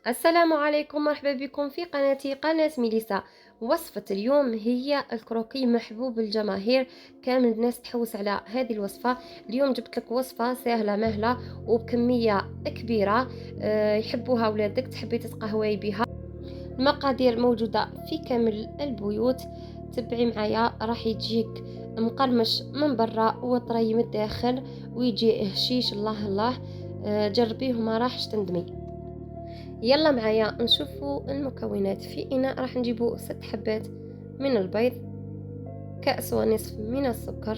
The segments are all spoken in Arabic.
السلام عليكم، مرحبا بكم في قناتي قناة ميليسا. وصفة اليوم هي الكروكي محبوب الجماهير، كامل الناس تحوس على هذه الوصفة. اليوم جبت لك وصفة سهلة مهلة وبكمية كبيرة. يحبوها ولادك، تحبي تتقهوي بها. المقادير موجودة في كامل البيوت. تبعي معايا، راح يجيك مقرمش من برا وطري من الداخل، ويجي هشيش الله الله. جربيه وما راحش تندمي. يلا معايا نشوفوا المكونات. في إناء راح نجيبوا 6 حبات من البيض، كأس ونصف من السكر،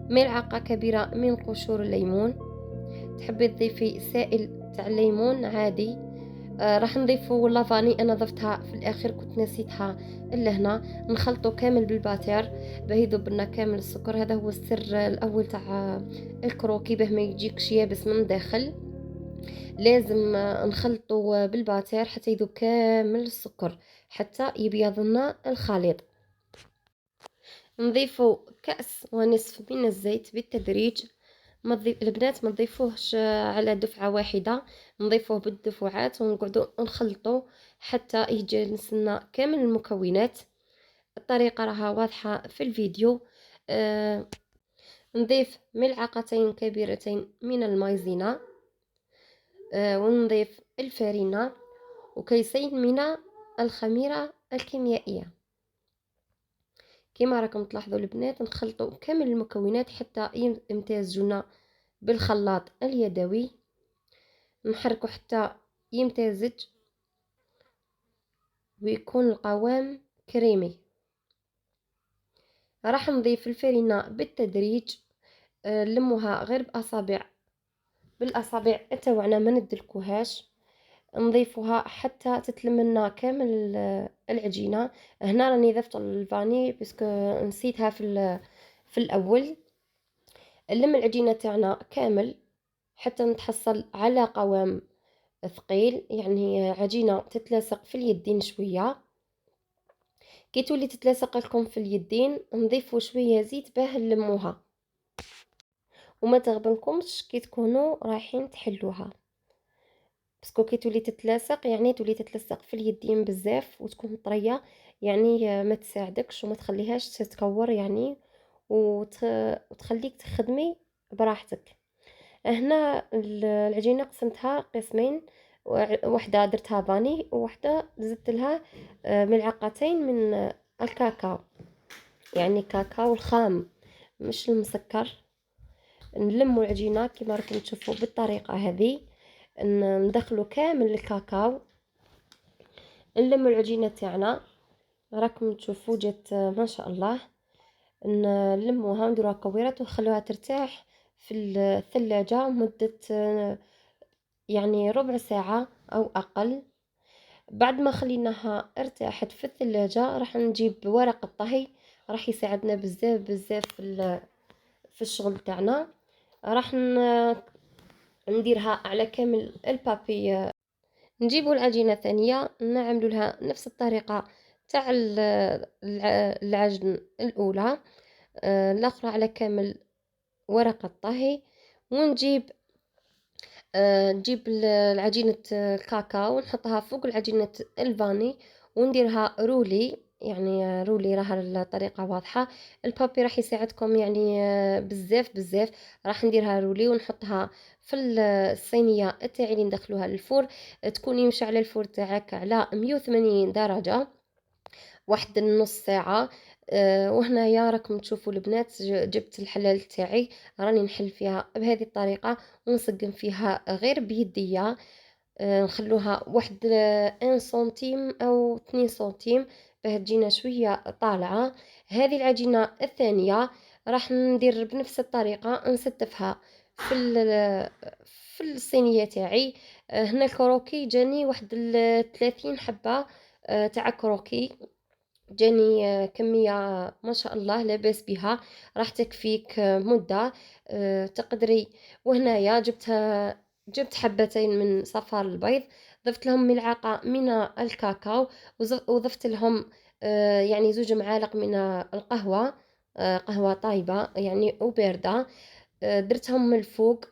ملعقة كبيرة من قشور الليمون. تحبي تضيفي سائل تاع الليمون عادي. راح نضيفوا لافاني، انا ضفتها في الاخير كنت نسيتها لهنا. نخلطه كامل بالباتير باه يذوب لنا كامل السكر. هذا هو السر الاول تاع الكروكي، باه ما يجيكش يابس من الداخل. لازم نخلطه بالباتير حتى يذوب كامل السكر، حتى يبيض لنا الخليط. نضيفوا كأس ونصف من الزيت بالتدريج. البنات ما تضيفوهش على دفعة واحدة، نضيفوه بالدفعات ونقعدوا نخلطوا حتى يجلس لنا كامل المكونات. الطريقة راها واضحة في الفيديو. نضيف ملعقتين كبيرتين من المايزينا. ونضيف الفارينة وكيسين من الخميرة الكيميائية. كما راكم تلاحظوا البنات، نخلطوا كامل المكونات حتى يمتزجون بالخلاط اليدوي. نحركوا حتى يمتزج ويكون القوام كريمي. راح نضيف الفارينة بالتدريج. نلموها غير بالاصابع تاوعنا، ما ندلكوهاش. نضيفوها حتى تتلم لنا كامل العجينه. هنا راني ضفت الفاني باسكو نسيتها في الاول. نلم العجينه تاعنا كامل حتى نتحصل على قوام ثقيل، يعني عجينه تتلاصق في اليدين شويه. كي تولي تتلاصق لكم في اليدين نضيفوا شويه زيت باه نلموها، وما تغبنكمش كي تكونوا رايحين تحلوها، باسكو كي تولي تتلاصق يعني تولي تتلصق في اليدين بزاف وتكون طريه، يعني ما تساعدكش وما تخليهاش تتكور يعني، وتخليك تخدمي براحتك. هنا العجينه قسمتها قسمين، وحده درتها فاني وحده زدت لها ملعقتين من الكاكاو، يعني كاكاو الخام مش المسكر. نلموا العجينه كما راكم تشوفوا بالطريقه هذه. ندخلوا كامل الكاكاو، نلموا العجينه تاعنا راكم تشوفوا جات ما شاء الله. نلموها ونديروها كويرات ونخلوها ترتاح في الثلاجه مده يعني ربع ساعه او اقل. بعد ما خليناها ارتاحت في الثلاجه راح نجيب ورق الطهي، راح يساعدنا بزاف بزاف في الشغل تاعنا. راح نديرها على كامل البابي. نجيبوا العجينه الثانيه نعملوا لها نفس الطريقه تاع العجن الاولى. الاخرى على كامل ورق الطهي. ونجيب نجيب العجينه الكاكاو ونحطها فوق العجينه الفاني ونديرها رولي، يعني رولي راها الطريقه واضحه. البابي راح يساعدكم يعني بزاف بزاف. راح نديرها رولي ونحطها في الصينيه تاعي اللي ندخلوها للفور. تكوني مشعله الفور تاعك على 180 درجه واحد النص ساعه. وهنايا راكم تشوفوا البنات جبت الحلال تاعي، راني نحل فيها بهذه الطريقه ونسقم فيها غير بيديا. نخلوها واحد 1 سنتيم او 2 سنتيم باه تجينا شويه طالعه. هذه العجينه الثانيه راح ندير بنفس الطريقه نستفها في في الصينيه تاعي. هنا الكروكي جاني واحد 30 حبه تاع كروكي، جاني كمية ما شاء الله لاباس بها، راح تكفيك مدة تقدري. وهنايا جبت حبتين من صفار البيض، ضفت لهم ملعقة من الكاكاو، وضفت لهم يعني 2 معالق من القهوة، قهوة طايبة يعني وباردة. درتهم من الفوق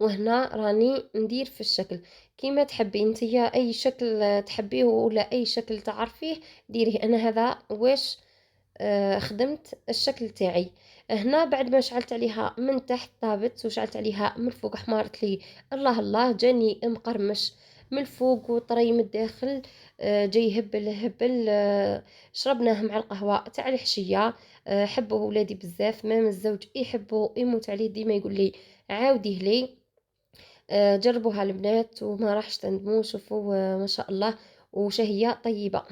وهنا راني ندير في الشكل كيما تحبي نتيا، اي شكل تحبيه ولا اي شكل تعرفيه ديريه. انا هذا واش خدمت الشكل تاعي. هنا بعد ما شعلت عليها من تحت طابت وشعلت عليها من فوق حمارت لي، الله الله جاني مقرمش من الفوق وطري من الداخل. جاي هبل هبل. شربناه مع القهوة تاع الحشية. حبوا ولادي بزاف، مام الزوج يحبوا يموت عليه، ديما يقول لي عاوديه لي. جربوها البنات وما راحش تندموا، شوفوا ما شاء الله وشهية طيبة.